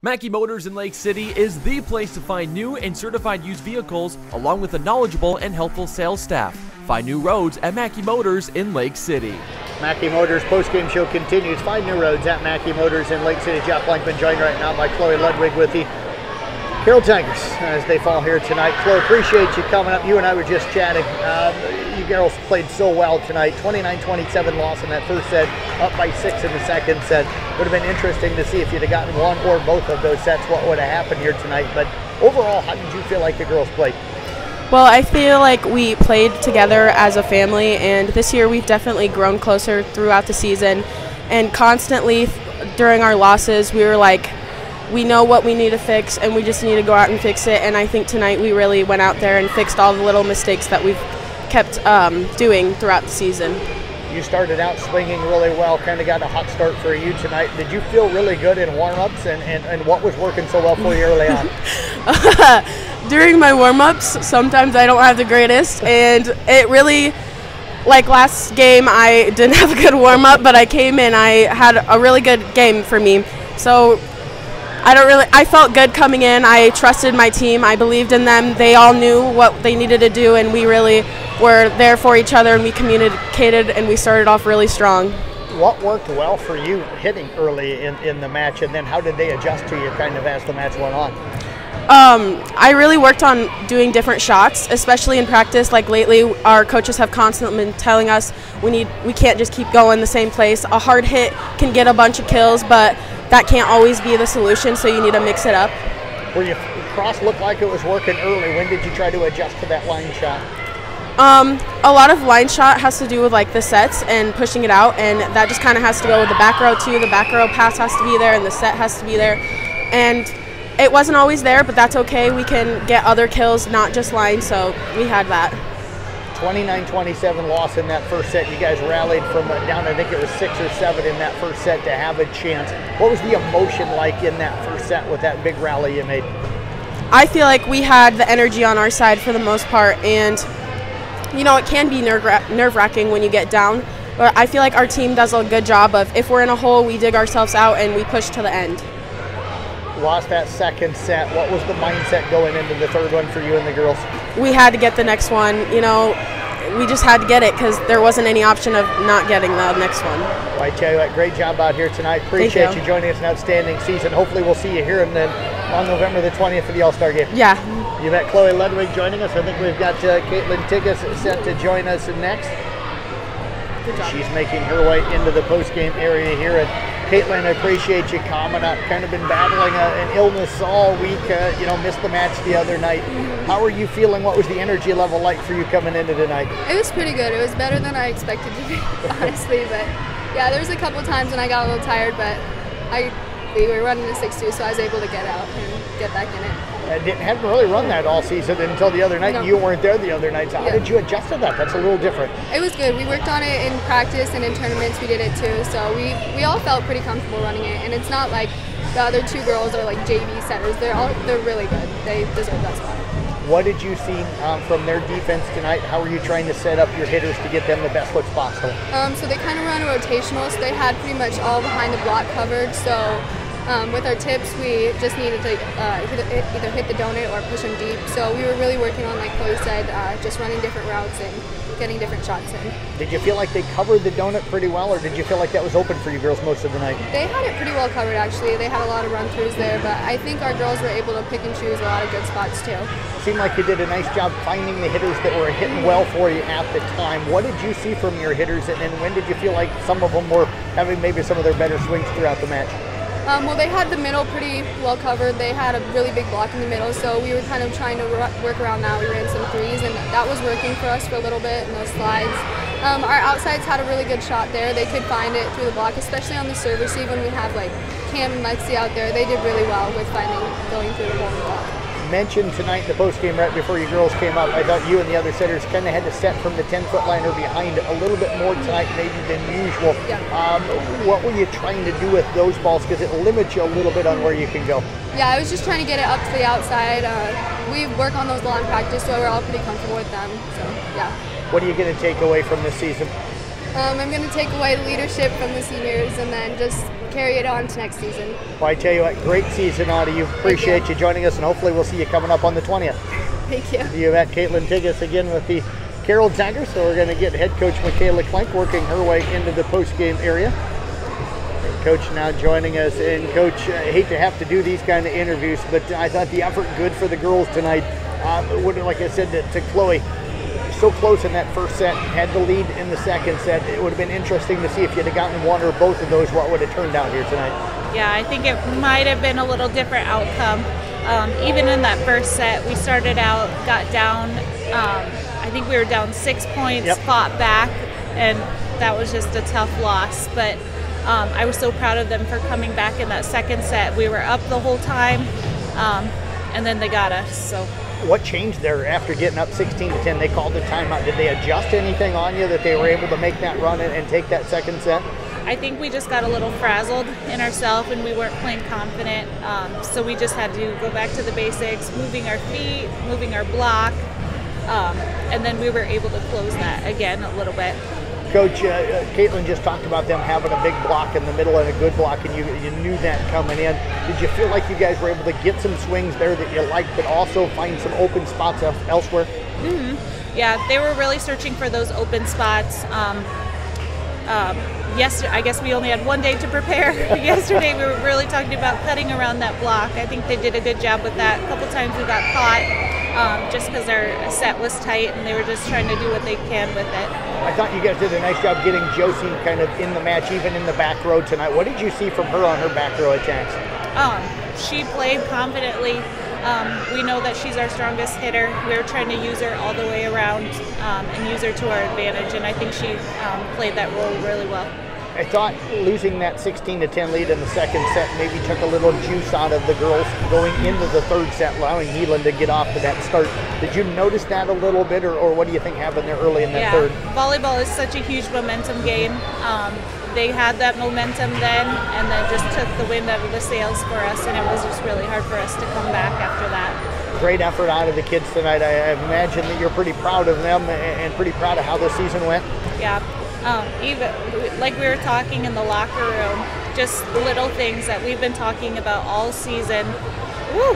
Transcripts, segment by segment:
Mackey Motors in Lake City is the place to find new and certified used vehicles, along with a knowledgeable and helpful sales staff. Find new roads at Mackey Motors in Lake City. Mackey Motors postgame show continues. Find new roads at Mackey Motors in Lake City. Jeff Blankman joined right now by Chloe Ludwig with the Tigges as they fall here tonight. Chloe, appreciate you coming up. You and I were just chatting. You girls played so well tonight. 29-27 loss in that first set, up by 6 in the second set. Would have been interesting to see if you'd have gotten one or both of those sets, what would have happened here tonight. But overall, how did you feel like the girls played? Well, I feel like we played together as a family, and this year we've definitely grown closer throughout the season. And constantly during our losses, we were like, we know what we need to fix, and we just need to go out and fix it. And I think tonight we really went out there and fixed all the little mistakes that we've kept doing throughout the season. You started out swinging really well, kind of got a hot start for you tonight. Did you feel really good in warm-ups, and what was working so well for you early on? During my warm-ups, sometimes I don't have the greatest, and it really, like last game, I didn't have a good warm-up, but I came in, I had a really good game for me. So I felt good coming in. I trusted my team. I believed in them. They all knew what they needed to do, and we really were there for each other, and we communicated, and we started off really strong. What worked well for you hitting early in the match, and then how did they adjust to you kind of as the match went on? I really worked on doing different shots, especially in practice. Like lately, our coaches have constantly been telling us we can't just keep going the same place. A hard hit can get a bunch of kills, but that can't always be the solution, so you need to mix it up. Where your cross looked like it was working early, when did you try to adjust to that line shot? A lot of line shot has to do with like the sets and pushing it out, and that just kind of has to go with the back row too. The back row pass has to be there, and the set has to be there. And it wasn't always there, but that's okay. We can get other kills, not just line, so we had that. 29-27 loss in that first set. You guys rallied from down, I think it was 6 or 7 in that first set to have a chance. What was the emotion like in that first set with that big rally you made? I feel like we had the energy on our side for the most part, and you know, it can be nerve-wracking when you get down, but I feel like our team does a good job of, if we're in a hole, we dig ourselves out and we push to the end. Lost that second set. What was the mindset going into the third one for you and the girls? We had to get the next one. You know, we just had to get it because there wasn't any option of not getting the next one. Well, I tell you what, great job out here tonight. Appreciate you joining us. An outstanding season. Hopefully we'll see you here on November the 20th for the All-Star game. Yeah. You met Chloe Ludwig joining us. I think we've got Kaitlyn Tigges set to join us next. She's making her way into the post-game area here. And Kaitlyn, I appreciate you coming up. Kind of been battling an illness all week. Missed the match the other night. How are you feeling? What was the energy level like for you coming into tonight? It was pretty good. It was better than I expected to be, honestly. But yeah, there was a couple times when I got a little tired, but we were running a 6-2, so I was able to get out and get back in it. Hadn't really run that all season until the other night. No. You weren't there the other night. So how did you adjust to that? That's a little different. It was good. We worked on it in practice, and in tournaments we did it too. So we all felt pretty comfortable running it. And it's not like the other two girls are like JV setters. They're really good. They deserve that spot. What did you see from their defense tonight? How were you trying to set up your hitters to get them the best looks possible? So they kind of run a rotational. So they had pretty much all behind the block covered. So with our tips, we just needed to either hit the donut or push them deep. So we were really working on, like Chloe said, just running different routes and getting different shots in. Did you feel like they covered the donut pretty well, or did you feel like that was open for you girls most of the night? They had it pretty well covered, actually. They had a lot of run-throughs there, but I think our girls were able to pick and choose a lot of good spots, too. It seemed like you did a nice job finding the hitters that were hitting well for you at the time. What did you see from your hitters, and when did you feel like some of them were having maybe some of their better swings throughout the match? Well, they had the middle pretty well covered. They had a really big block in the middle, so we were kind of trying to work around that. We ran some threes, and that was working for us for a little bit in those slides. Our outsides had a really good shot there. They could find it through the block, especially on the serve receive when we have like Cam and Lexi out there. They did really well with going through the whole block. Mentioned tonight in the postgame right before you girls came up, I thought you and the other setters kind of had to set from the 10-foot line or behind a little bit more tonight maybe than usual. Yeah. What were you trying to do with those balls? Because it limits you a little bit on where you can go. Yeah, I was just trying to get it up to the outside. We work on those a lot in practice, so we're all pretty comfortable with them. So, yeah. What are you going to take away from this season? I'm going to take away leadership from the seniors and then just carry it on to next season. Well, I tell you what, great season out of you. Appreciate you joining us, and hopefully we'll see you coming up on the 20th. Thank you. You met Kaitlyn Tigges again with the Carroll Tigers, so we're going to get head coach Mikayla Klenk working her way into the post-game area. And coach now joining us, and coach, I hate to have to do these kind of interviews, but I thought the effort good for the girls tonight. Like I said to Chloe, so close in that first set, had the lead in the second set. It would have been interesting to see if you'd have gotten one or both of those, what would have turned out here tonight. Yeah, I think it might have been a little different outcome. Even in that first set, we started out, got down, I think we were down 6 points, fought back, and that was just a tough loss. But I was so proud of them for coming back in that second set. We were up the whole time, and then they got us. So. What changed there after getting up 16-10? They called the timeout. Did they adjust anything on you that they were able to make that run and take that second set? I think we just got a little frazzled in ourselves and we weren't playing confident. So we just had to go back to the basics, moving our feet, moving our block, and then we were able to close that again a little bit. Coach, Kaitlyn just talked about them having a big block in the middle and a good block, and you knew that coming in. Did you feel like you guys were able to get some swings there that you liked, but also find some open spots elsewhere? Mm-hmm. Yeah, they were really searching for those open spots. Yesterday, I guess we only had one day to prepare. Yesterday we were really talking about cutting around that block. I think they did a good job with that. A couple times we got caught just because our set was tight and they were just trying to do what they can with it. I thought you guys did a nice job getting Josie kind of in the match, even in the back row tonight. What did you see from her on her back row attacks? She played confidently. We know that she's our strongest hitter. We're trying to use her all the way around and use her to our advantage, and I think she played that role really well. I thought losing that 16-10 lead in the second set maybe took a little juice out of the girls going into the third set, allowing Heelan to get off to that start. Did you notice that a little bit, or what do you think happened there early in that third? Volleyball is such a huge momentum game. They had that momentum then, and then just took the wind out of the sails for us, and it was just really hard for us to come back after that. Great effort out of the kids tonight. I imagine that you're pretty proud of them and pretty proud of how the season went. Yeah. Even like we were talking in the locker room, just little things that we've been talking about all season. Woo,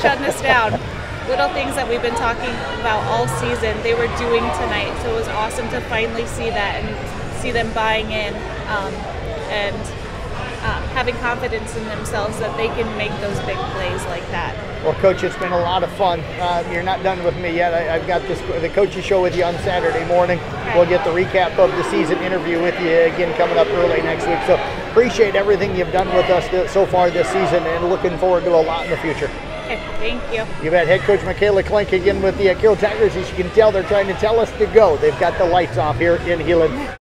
shutting us down. Little things that we've been talking about all season, they were doing tonight. So it was awesome to finally see that and see them buying in and having confidence in themselves that they can make those big plays like that. Well, Coach, it's been a lot of fun. You're not done with me yet. I've got the coaches show with you on Saturday morning. Okay. We'll get the recap of the season interview with you again coming up early next week. So appreciate everything you've done with us so far this season and looking forward to a lot in the future. Okay, thank you. You've had head coach Mikayla Klenk again with the Carroll Tigers. As you can tell, they're trying to tell us to go. They've got the lights off here in Heelan.